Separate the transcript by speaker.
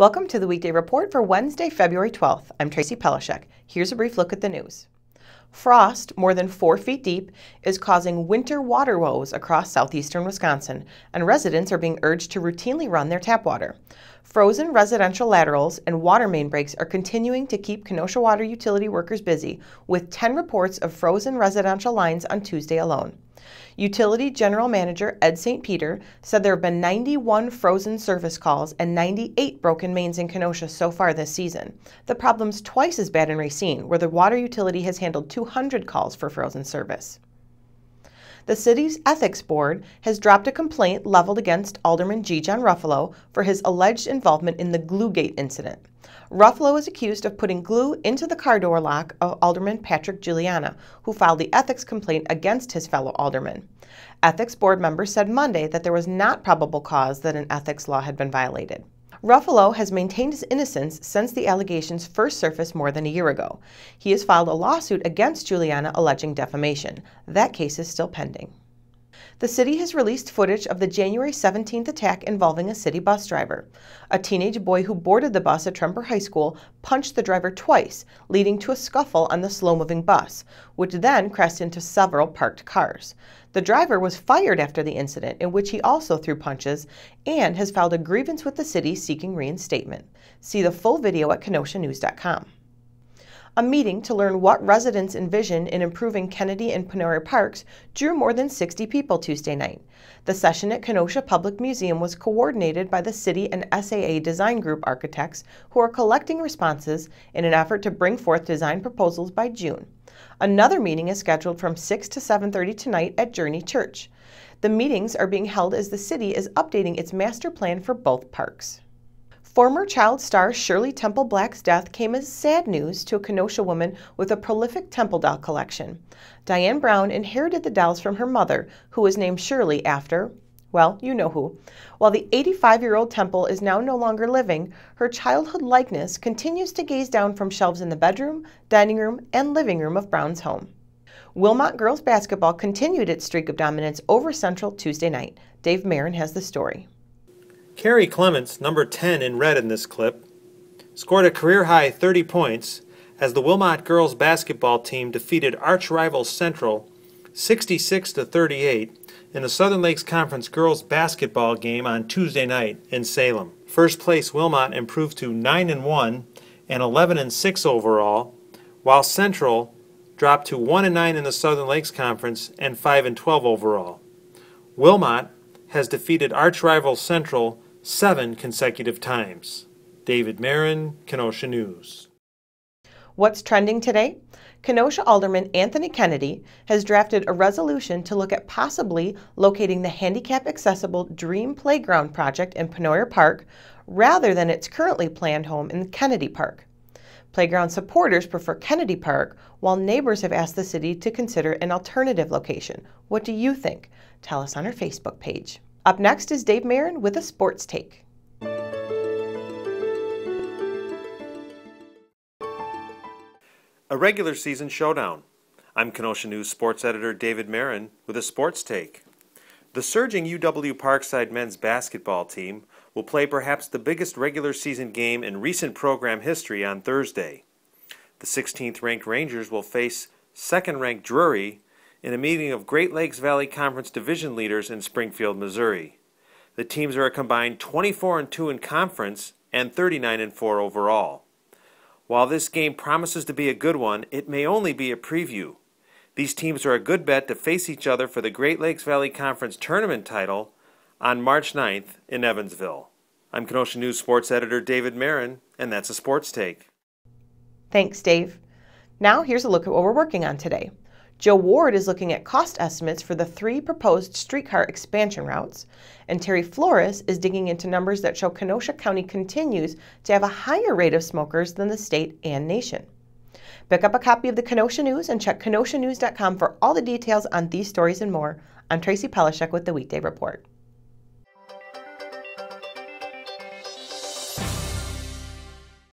Speaker 1: Welcome to the Weekday Report for Wednesday, February 12th. I'm Tracy Pelishek. Here's a brief look at the news. Frost, more than 4 feet deep, is causing winter water woes across southeastern Wisconsin, and residents are being urged to routinely run their tap water. Frozen residential laterals and water main breaks are continuing to keep Kenosha water utility workers busy, with 10 reports of frozen residential lines on Tuesday alone. Utility General Manager Ed St. Peter said there have been 91 frozen service calls and 98 broken mains in Kenosha so far this season. The problem's twice as bad in Racine, where the water utility has handled 200 calls for frozen service. The city's ethics board has dropped a complaint leveled against Alderman G. Ruffolo for his alleged involvement in the Gluegate incident. Ruffolo is accused of putting glue into the car door lock of Alderman Patrick Juliana, who filed the ethics complaint against his fellow alderman. Ethics board members said Monday that there was not probable cause that an ethics law had been violated. Ruffolo has maintained his innocence since the allegations first surfaced more than a year ago. He has filed a lawsuit against Juliana alleging defamation. That case is still pending. The city has released footage of the January 17th attack involving a city bus driver. A teenage boy who boarded the bus at Tremper High School punched the driver twice, leading to a scuffle on the slow-moving bus, which then crashed into several parked cars. The driver was fired after the incident, in which he also threw punches, and has filed a grievance with the city seeking reinstatement. See the full video at kenoshanews.com. A meeting to learn what residents envision in improving Kennedy and Peoria parks drew more than 60 people Tuesday night. The session at Kenosha Public Museum was coordinated by the city and SAA Design Group architects who are collecting responses in an effort to bring forth design proposals by June. Another meeting is scheduled from 6 to 7:30 tonight at Journey Church. The meetings are being held as the city is updating its master plan for both parks. Former child star Shirley Temple Black's death came as sad news to a Kenosha woman with a prolific Temple doll collection. Diane Brown inherited the dolls from her mother, who was named Shirley after, well, you know who. While the 85-year-old Temple is now no longer living, her childhood likeness continues to gaze down from shelves in the bedroom, dining room, and living room of Brown's home. Wilmot girls basketball continued its streak of dominance over Central Tuesday night. Dave Marin has the story.
Speaker 2: Carrie Clements, number 10 in red in this clip, scored a career-high 30 points as the Wilmot girls basketball team defeated arch-rival Central 66-38 in the Southern Lakes Conference girls basketball game on Tuesday night in Salem. First place Wilmot improved to 9-1 and 11-6 overall, while Central dropped to 1-9 in the Southern Lakes Conference and 5-12 overall. Wilmot has defeated arch-rival Central 7 consecutive times. David Marin, Kenosha News.
Speaker 1: What's trending today? Kenosha Alderman Anthony Kennedy has drafted a resolution to look at possibly locating the handicap-accessible Dream Playground project in Peoria Park rather than its currently planned home in Kennedy Park. Playground supporters prefer Kennedy Park, while neighbors have asked the city to consider an alternative location. What do you think? Tell us on our Facebook page. Up next is Dave Marin with a sports take.
Speaker 2: A regular season showdown. I'm Kenosha News sports editor David Marin with a sports take. The surging UW Parkside men's basketball team will play perhaps the biggest regular season game in recent program history on Thursday. The 16th ranked Rangers will face 2nd ranked Drury in a meeting of Great Lakes Valley Conference division leaders in Springfield, Missouri. The teams are a combined 24-2 in conference and 39-4 overall. While this game promises to be a good one, it may only be a preview. These teams are a good bet to face each other for the Great Lakes Valley Conference tournament title on March 9th in Evansville. I'm Kenosha News sports editor David Marin, and that's a sports take.
Speaker 1: Thanks, Dave. Now here's a look at what we're working on today. Joe Ward is looking at cost estimates for the 3 proposed streetcar expansion routes, and Terry Flores is digging into numbers that show Kenosha County continues to have a higher rate of smokers than the state and nation. Pick up a copy of the Kenosha News and check kenoshanews.com for all the details on these stories and more. I'm Tracy Pelishek with the Weekday Report.